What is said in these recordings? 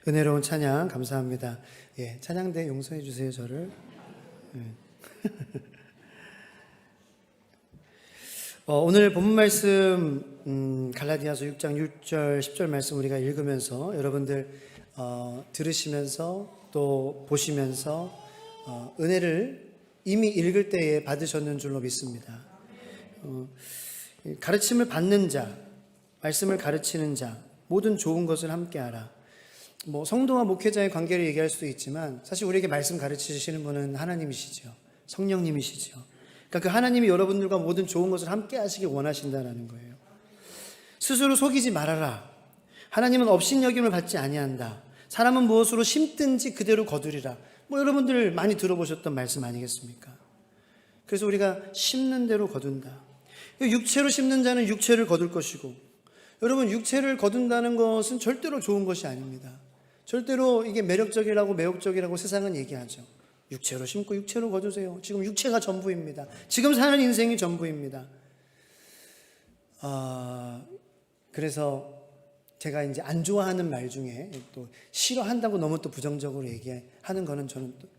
은혜로운 찬양 감사합니다. 예, 찬양대 용서해 주세요, 저를. 예. 오늘 본문 말씀 갈라디아서 6장 6절 10절 말씀 우리가 읽으면서 여러분들 들으시면서 또 보시면서 은혜를 이미 읽을 때에 받으셨는 줄로 믿습니다. 가르침을 받는 자, 말씀을 가르치는 자, 모든 좋은 것을 함께하라. 성도와 목회자의 관계를 얘기할 수도 있지만 사실 우리에게 말씀 가르치시는 분은 하나님이시죠. 성령님이시죠. 그러니까 그 하나님이 여러분들과 모든 좋은 것을 함께 하시기 원하신다는 거예요. 스스로 속이지 말아라. 하나님은 업신여김을 받지 아니한다. 사람은 무엇으로 심든지 그대로 거두리라. 여러분들 많이 들어보셨던 말씀 아니겠습니까? 그래서 우리가 심는 대로 거둔다. 육체로 심는 자는 육체를 거둘 것이고, 여러분 육체를 거둔다는 것은 절대로 좋은 것이 아닙니다. 절대로 이게 매력적이라고 매혹적이라고 세상은 얘기하죠. 육체로 심고 육체로 거두세요. 지금 육체가 전부입니다. 지금 사는 인생이 전부입니다. 그래서 제가 이제 안 좋아하는 말 중에 또 싫어한다고 너무 또 부정적으로 얘기하는 거는 저는 또,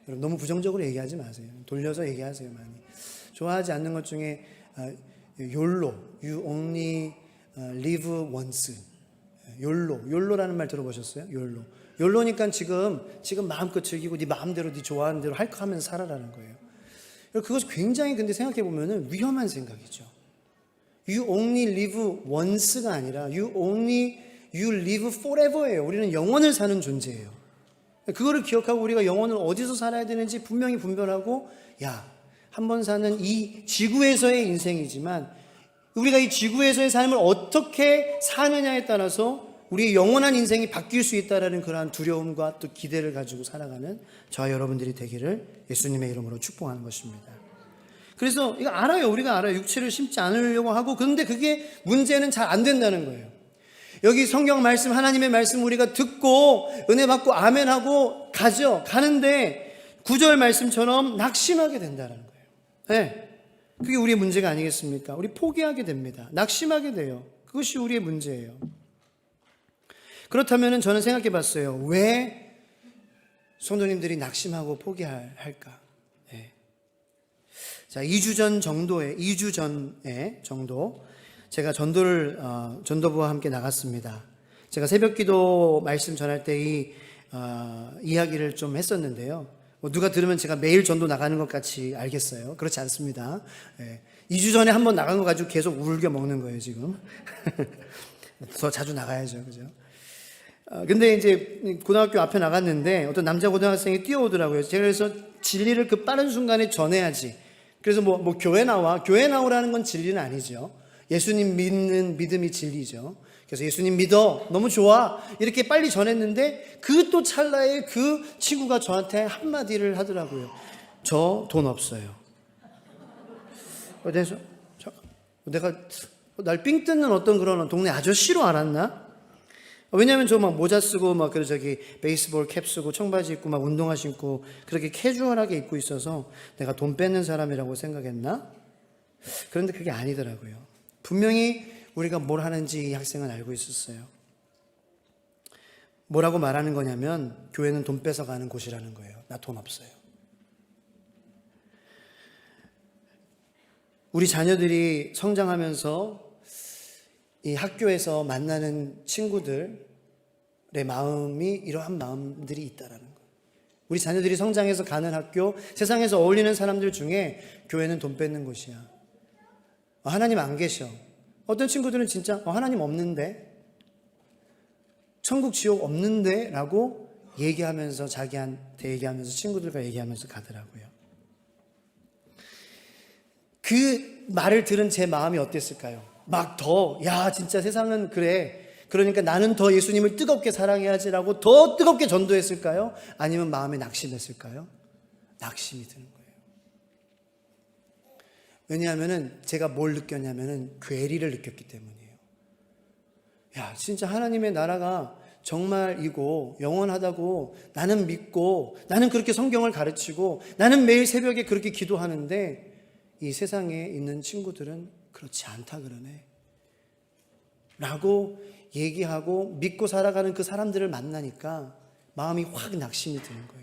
여러분 너무 부정적으로 얘기하지 마세요. 돌려서 얘기하세요, 많이. 좋아하지 않는 것 중에 YOLO, You Only Live Once. 욜로라는 말 들어보셨어요? 욜로니까 지금 마음껏 즐기고 네 마음대로 네 좋아하는 대로 할 거 하면서 살아라는 거예요. 그것이 굉장히 근데 생각해 보면은 위험한 생각이죠. You only live once가 아니라 you live forever예요. 우리는 영원을 사는 존재예요. 그거를 기억하고 우리가 영원을 어디서 살아야 되는지 분명히 분별하고, 한 번 사는 이 지구에서의 인생이지만 우리가 이 지구에서의 삶을 어떻게 사느냐에 따라서 우리의 영원한 인생이 바뀔 수 있다는 그러한 두려움과 또 기대를 가지고 살아가는 저와 여러분들이 되기를 예수님의 이름으로 축복하는 것입니다. 그래서 이거 알아요. 우리가 알아요. 육체를 심지 않으려고 하고, 그런데 그게 문제는 잘 안 된다는 거예요. 여기 성경 말씀, 하나님의 말씀 우리가 듣고 은혜 받고 아멘하고 가는데 9절 말씀처럼 낙심하게 된다는 거예요. 네. 그게 우리의 문제가 아니겠습니까? 우리 포기하게 됩니다. 낙심하게 돼요. 그것이 우리의 문제예요. 그렇다면 저는 생각해 봤어요. 왜 성도님들이 낙심하고 포기할까? 네. 자, 2주 전에 정도 제가 전도부와 함께 나갔습니다. 제가 새벽 기도 말씀 전할 때 이 이야기를 좀 했었는데요. 누가 들으면 제가 매일 전도 나가는 것 같이 알겠어요. 그렇지 않습니다. 2주 전에 한번 나간 거 가지고 계속 울겨 먹는 거예요, 지금. 더 자주 나가야죠, 그죠? 근데 이제 고등학교 앞에 나갔는데 어떤 남자 고등학생이 뛰어오더라고요. 제가 그래서 진리를 그 빠른 순간에 전해야지. 그래서 교회 나오라는 건 진리는 아니죠. 예수님 믿는 믿음이 진리죠. 그래서 예수님 믿어, 너무 좋아, 이렇게 빨리 전했는데 그 또 찰나에 그 친구가 저한테 한마디를 하더라고요. 저 돈 없어요. 그래서 내가 날 삥 뜯는 어떤 그런 동네 아저씨로 알았나? 왜냐면 저 모자 쓰고 베이스볼 캡 쓰고 청바지 입고 운동화 신고 그렇게 캐주얼하게 입고 있어서 내가 돈 뺏는 사람이라고 생각했나? 그런데 그게 아니더라고요. 분명히 우리가 뭘 하는지 이 학생은 알고 있었어요. 뭐라고 말하는 거냐면 교회는 돈 뺏어가는 곳이라는 거예요. 나 돈 없어요. 우리 자녀들이 성장하면서 이 학교에서 만나는 친구들의 마음이 이러한 마음들이 있다라는 거예요. 우리 자녀들이 성장해서 가는 학교, 세상에서 어울리는 사람들 중에 교회는 돈 뺏는 곳이야. 하나님 안 계셔. 어떤 친구들은 진짜 하나님 없는데, 천국 지옥 없는데 라고 얘기하면서 자기한테 얘기하면서 친구들과 얘기하면서 가더라고요. 그 말을 들은 제 마음이 어땠을까요? 진짜 세상은 그래. 그러니까 나는 더 예수님을 뜨겁게 사랑해야지라고 더 뜨겁게 전도했을까요? 아니면 마음에 낙심했을까요? 낙심이 드는 거예요. 왜냐하면은 제가 뭘 느꼈냐면은 괴리를 느꼈기 때문이에요. 진짜 하나님의 나라가 정말이고 영원하다고 나는 믿고 나는 그렇게 성경을 가르치고 나는 매일 새벽에 그렇게 기도하는데 이 세상에 있는 친구들은 그렇지 않다 그러네 라고 얘기하고 믿고 살아가는 그 사람들을 만나니까 마음이 확 낙심이 드는 거예요.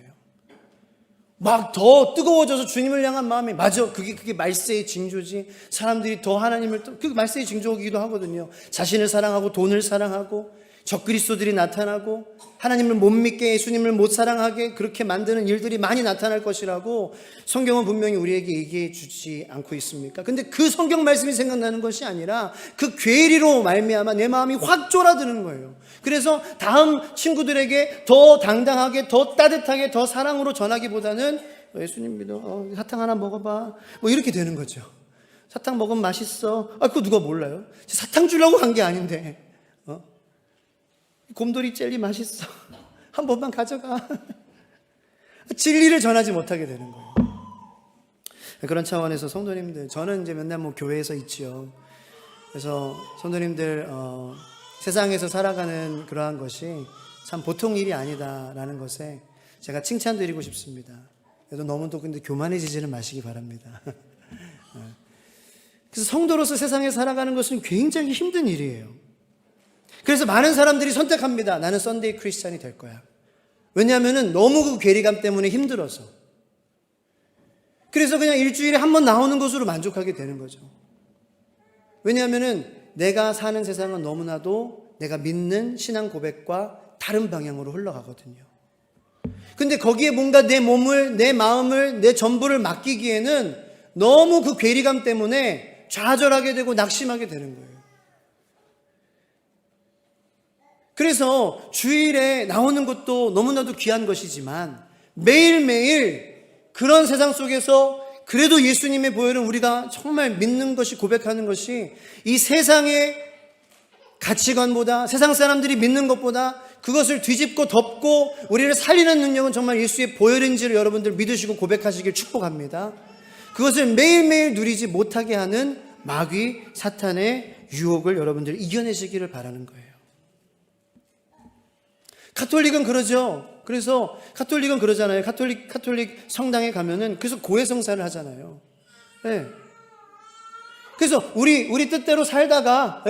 막 더 뜨거워져서 주님을 향한 마음이, 맞아, 그게 말세의 징조지. 사람들이 더 하나님을, 그 말세의 징조이기도 하거든요. 자신을 사랑하고 돈을 사랑하고 적그리스도들이 나타나고 하나님을 못 믿게, 예수님을 못 사랑하게 그렇게 만드는 일들이 많이 나타날 것이라고 성경은 분명히 우리에게 얘기해 주지 않고 있습니까? 근데 그 성경 말씀이 생각나는 것이 아니라 그 괴리로 말미암아 내 마음이 확 쫄아드는 거예요. 그래서 다음 친구들에게 더 당당하게, 더 따뜻하게, 더 사랑으로 전하기보다는 예수님 믿어, 사탕 하나 먹어봐, 뭐 이렇게 되는 거죠. 사탕 먹으면 맛있어. 그거 누가 몰라요? 사탕 주려고 간 게 아닌데. 곰돌이 젤리 맛있어. 한 번만 가져가. 진리를 전하지 못하게 되는 거예요. 그런 차원에서 성도님들, 저는 이제 맨날 교회에서 있지요. 그래서 성도님들, 세상에서 살아가는 그러한 것이 참 보통 일이 아니다라는 것에 제가 칭찬드리고 싶습니다. 그래도 너무 또 근데 교만해지지는 마시기 바랍니다. 그래서 성도로서 세상에 살아가는 것은 굉장히 힘든 일이에요. 그래서 많은 사람들이 선택합니다. 나는 썬데이 크리스찬이 될 거야. 왜냐하면 너무 그 괴리감 때문에 힘들어서. 그래서 그냥 일주일에 한 번 나오는 것으로 만족하게 되는 거죠. 왜냐하면 내가 사는 세상은 너무나도 내가 믿는 신앙 고백과 다른 방향으로 흘러가거든요. 근데 거기에 뭔가 내 몸을, 내 마음을, 내 전부를 맡기기에는 너무 그 괴리감 때문에 좌절하게 되고 낙심하게 되는 거예요. 그래서 주일에 나오는 것도 너무나도 귀한 것이지만 매일매일 그런 세상 속에서 그래도 예수님의 보혈은 우리가 정말 믿는 것이, 고백하는 것이 이 세상의 가치관보다, 세상 사람들이 믿는 것보다 그것을 뒤집고 덮고 우리를 살리는 능력은 정말 예수의 보혈인지를 여러분들 믿으시고 고백하시길 축복합니다. 그것을 매일매일 누리지 못하게 하는 마귀, 사탄의 유혹을 여러분들이 이겨내시기를 바라는 거예요. 가톨릭은 그러죠. 그래서 가톨릭은 그러잖아요. 가톨릭 성당에 가면은 그래서 고해성사를 하잖아요. 네. 그래서 우리 뜻대로 살다가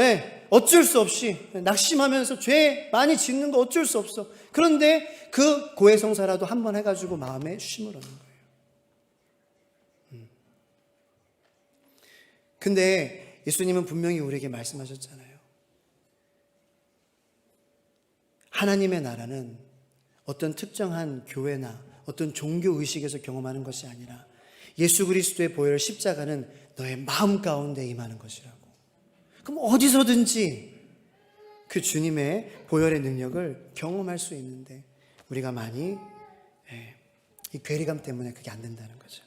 어쩔 수 없이 낙심하면서 죄 많이 짓는 거 어쩔 수 없어. 그런데 그 고해성사라도 한번 해가지고 마음에 쉼을 얻는 거예요. 근데 예수님은 분명히 우리에게 말씀하셨잖아요. 하나님의 나라는 어떤 특정한 교회나 어떤 종교 의식에서 경험하는 것이 아니라 예수 그리스도의 보혈 십자가는 너의 마음 가운데 임하는 것이라고. 그럼 어디서든지 그 주님의 보혈의 능력을 경험할 수 있는데 우리가 많이 이 괴리감 때문에 그게 안 된다는 거죠.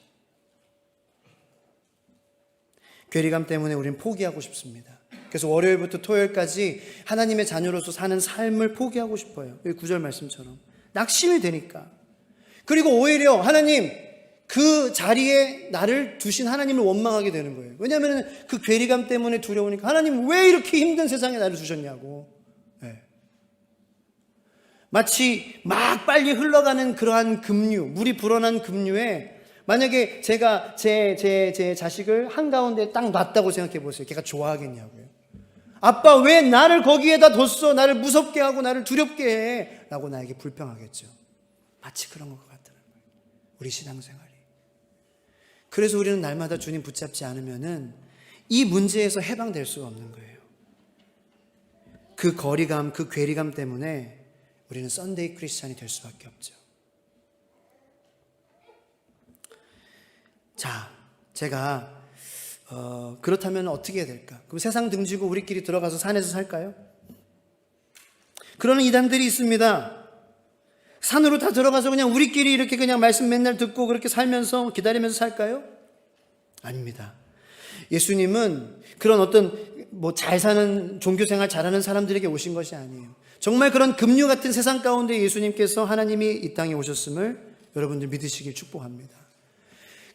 괴리감 때문에 우리는 포기하고 싶습니다. 그래서 월요일부터 토요일까지 하나님의 자녀로서 사는 삶을 포기하고 싶어요. 여기 9절 말씀처럼. 낙심이 되니까. 그리고 오히려 하나님, 그 자리에 나를 두신 하나님을 원망하게 되는 거예요. 왜냐하면 그 괴리감 때문에 두려우니까 하나님 왜 이렇게 힘든 세상에 나를 두셨냐고. 마치 막 빨리 흘러가는 그러한 급류, 물이 불어난 급류에 만약에 제가 제 자식을 한가운데 딱 놨다고 생각해 보세요. 걔가 좋아하겠냐고요. 아빠 왜 나를 거기에다 뒀어? 나를 무섭게 하고 나를 두렵게 해. 라고 나에게 불평하겠죠. 마치 그런 것 같다는 거예요. 우리 신앙생활이. 그래서 우리는 날마다 주님 붙잡지 않으면은 이 문제에서 해방될 수가 없는 거예요. 그 거리감, 그 괴리감 때문에 우리는 썬데이 크리스찬이 될 수밖에 없죠. 자, 제가 그렇다면 어떻게 해야 될까? 그럼 세상 등지고 우리끼리 들어가서 산에서 살까요? 그러는 이단들이 있습니다. 산으로 다 들어가서 그냥 우리끼리 이렇게 그냥 말씀 맨날 듣고 그렇게 살면서 기다리면서 살까요? 아닙니다. 예수님은 그런 어떤 잘 사는 종교생활 잘하는 사람들에게 오신 것이 아니에요. 정말 그런 급류 같은 세상 가운데 예수님께서 하나님이 이 땅에 오셨음을 여러분들 믿으시길 축복합니다.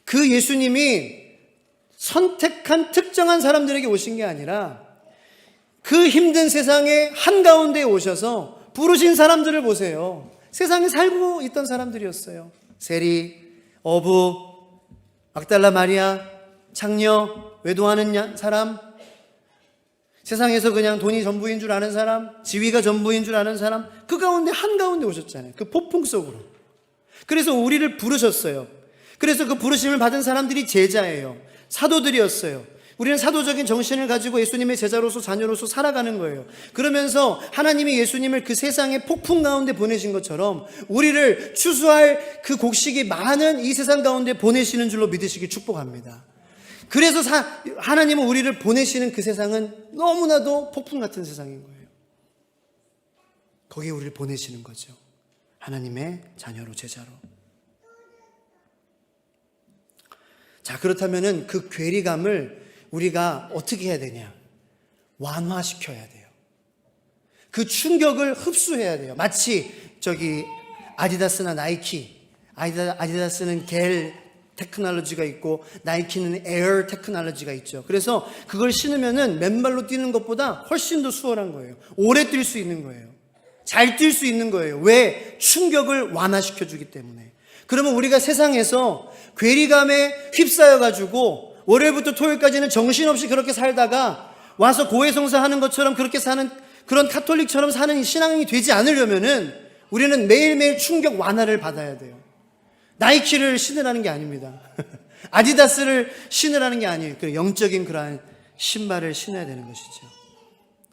그 예수님이 선택한 특정한 사람들에게 오신 게 아니라 그 힘든 세상의 한가운데에 오셔서 부르신 사람들을 보세요. 세상에 살고 있던 사람들이었어요. 세리, 어부, 막달라 마리아, 창녀, 외도하는 사람. 세상에서 그냥 돈이 전부인 줄 아는 사람, 지위가 전부인 줄 아는 사람, 그 가운데 한가운데 오셨잖아요. 그 폭풍 속으로. 그래서 우리를 부르셨어요. 그래서 그 부르심을 받은 사람들이 제자예요. 사도들이었어요. 우리는 사도적인 정신을 가지고 예수님의 제자로서 자녀로서 살아가는 거예요. 그러면서 하나님이 예수님을 그 세상의 폭풍 가운데 보내신 것처럼 우리를 추수할 그 곡식이 많은 이 세상 가운데 보내시는 줄로 믿으시기 축복합니다. 그래서 하나님은 우리를 보내시는 그 세상은 너무나도 폭풍 같은 세상인 거예요. 거기에 우리를 보내시는 거죠. 하나님의 자녀로, 제자로. 자, 그렇다면은 그 괴리감을 우리가 어떻게 해야 되냐? 완화시켜야 돼요. 그 충격을 흡수해야 돼요. 마치 아디다스나 나이키, 아디다스는 겔 테크놀로지가 있고 나이키는 에어 테크놀로지가 있죠. 그래서 그걸 신으면은 맨발로 뛰는 것보다 훨씬 더 수월한 거예요. 오래 뛸 수 있는 거예요. 잘 뛸 수 있는 거예요. 왜? 충격을 완화시켜 주기 때문에. 그러면 우리가 세상에서 괴리감에 휩싸여 가지고 월요일부터 토요일까지는 정신없이 그렇게 살다가 와서 고해성사 하는 것처럼 그렇게 사는 그런 카톨릭처럼 사는 신앙이 되지 않으려면은 우리는 매일매일 충격 완화를 받아야 돼요. 나이키를 신으라는 게 아닙니다. 아디다스를 신으라는 게 아니에요. 그 영적인 그러한 신발을 신어야 되는 것이죠.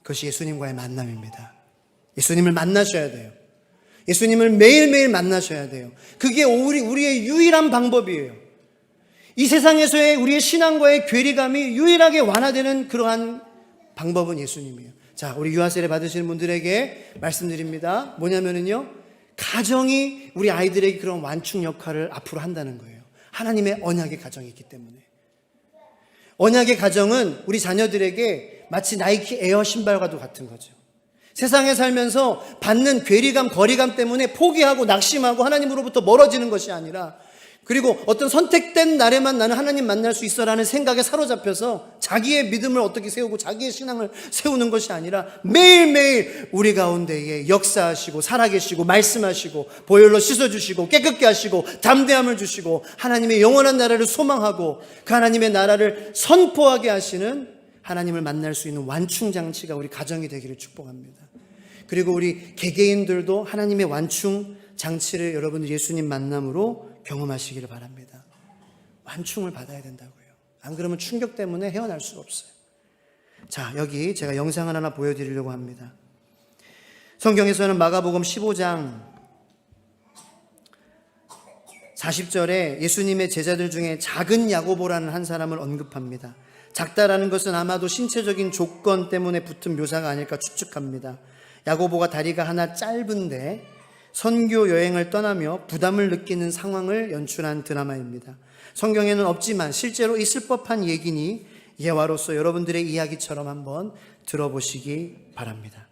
그것이 예수님과의 만남입니다. 예수님을 만나셔야 돼요. 예수님을 매일매일 만나셔야 돼요. 그게 우리의 유일한 방법이에요. 이 세상에서의 우리의 신앙과의 괴리감이 유일하게 완화되는 그러한 방법은 예수님이에요. 자, 우리 유아세례 받으시는 분들에게 말씀드립니다. 뭐냐면은요, 가정이 우리 아이들에게 그런 완충 역할을 앞으로 한다는 거예요. 하나님의 언약의 가정이 있기 때문에. 언약의 가정은 우리 자녀들에게 마치 나이키 에어 신발과도 같은 거죠. 세상에 살면서 받는 괴리감, 거리감 때문에 포기하고 낙심하고 하나님으로부터 멀어지는 것이 아니라, 그리고 어떤 선택된 날에만 나는 하나님 만날 수 있어라는 생각에 사로잡혀서 자기의 믿음을 어떻게 세우고 자기의 신앙을 세우는 것이 아니라 매일매일 우리 가운데에 역사하시고 살아계시고 말씀하시고 보혈로 씻어주시고 깨끗게 하시고 담대함을 주시고 하나님의 영원한 나라를 소망하고 그 하나님의 나라를 선포하게 하시는 하나님을 만날 수 있는 완충장치가 우리 가정이 되기를 축복합니다. 그리고 우리 개개인들도 하나님의 완충장치를 여러분들 예수님 만남으로 경험하시기를 바랍니다. 완충을 받아야 된다고요. 안 그러면 충격 때문에 헤어날 수가 없어요. 자, 여기 제가 영상을 하나 보여드리려고 합니다. 성경에서는 마가복음 15장 40절에 예수님의 제자들 중에 작은 야고보라는 한 사람을 언급합니다. 작다라는 것은 아마도 신체적인 조건 때문에 붙은 묘사가 아닐까 추측합니다. 야고보가 다리가 하나 짧은데 선교 여행을 떠나며 부담을 느끼는 상황을 연출한 드라마입니다. 성경에는 없지만 실제로 있을 법한 얘기니 예화로서 여러분들의 이야기처럼 한번 들어보시기 바랍니다.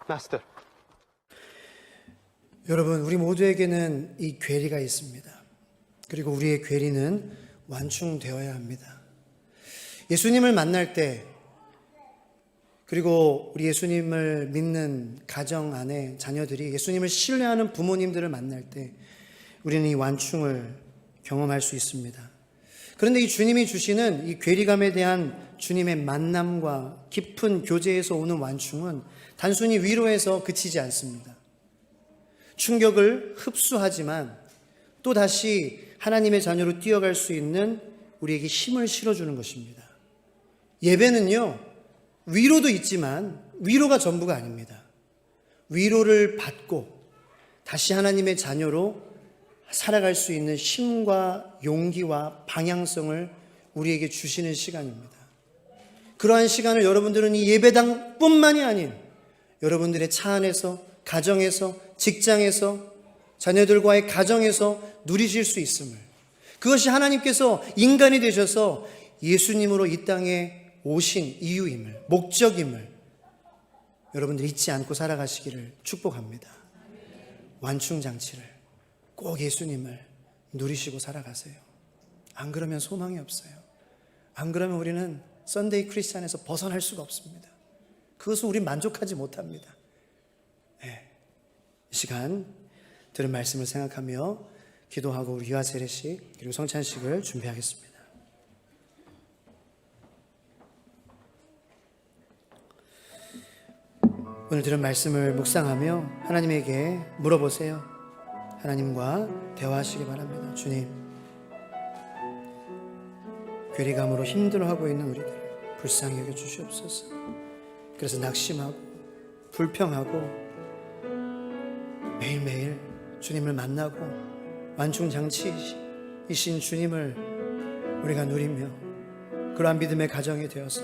Master. 여러분, 우리 모두에게는 이 괴리가 있습니다. 그리고 우리의 괴리는 완충되어야 합니다. 예수님을 만날 때, 그리고 우리 예수님을 믿는 가정 안에 자녀들이 예수님을 신뢰하는 부모님들을 만날 때 우리는 이 완충을 경험할 수 있습니다. 그런데 이 주님이 주시는 이 괴리감에 대한 주님의 만남과 깊은 교제에서 오는 완충은 단순히 위로해서 그치지 않습니다. 충격을 흡수하지만 또다시 하나님의 자녀로 뛰어갈 수 있는 우리에게 힘을 실어주는 것입니다. 예배는요, 위로도 있지만 위로가 전부가 아닙니다. 위로를 받고 다시 하나님의 자녀로 살아갈 수 있는 힘과 용기와 방향성을 우리에게 주시는 시간입니다. 그러한 시간을 여러분들은 이 예배당뿐만이 아닌 여러분들의 차 안에서, 가정에서, 직장에서, 자녀들과의 가정에서 누리실 수 있음을, 그것이 하나님께서 인간이 되셔서 예수님으로 이 땅에 오신 이유임을, 목적임을 여러분들 잊지 않고 살아가시기를 축복합니다. 완충장치를 꼭 예수님을 누리시고 살아가세요. 안 그러면 소망이 없어요. 안 그러면 우리는 썬데이 크리스찬에서 벗어날 수가 없습니다. 그것을 우린 만족하지 못합니다. 이 시간 들은 말씀을 생각하며 기도하고 우리 유아 세례식 그리고 성찬식을 준비하겠습니다. 오늘 들은 말씀을 묵상하며 하나님에게 물어보세요. 하나님과 대화하시기 바랍니다. 주님, 괴리감으로 힘들어하고 있는 우리들을 불쌍히 여겨 주시옵소서. 그래서 낙심하고 불평하고 매일매일 주님을 만나고 완충장치이신 주님을 우리가 누리며 그러한 믿음의 가정이 되어서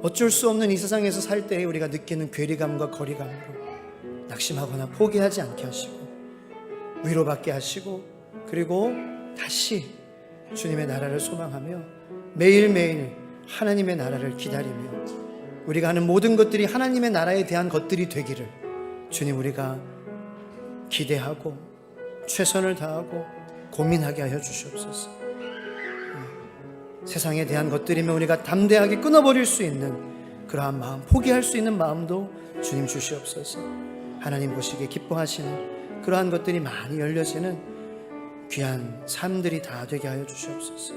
어쩔 수 없는 이 세상에서 살 때에 우리가 느끼는 괴리감과 거리감으로 낙심하거나 포기하지 않게 하시고 위로받게 하시고 그리고 다시 주님의 나라를 소망하며 매일매일 하나님의 나라를 기다리며 우리가 하는 모든 것들이 하나님의 나라에 대한 것들이 되기를 주님 우리가 기대하고 최선을 다하고 고민하게 하여 주시옵소서. 세상에 대한 것들이면 우리가 담대하게 끊어버릴 수 있는 그러한 마음, 포기할 수 있는 마음도 주님 주시옵소서. 하나님 보시기에 기뻐하시는 그러한 것들이 많이 열려지는 귀한 삶들이 다 되게 하여 주시옵소서.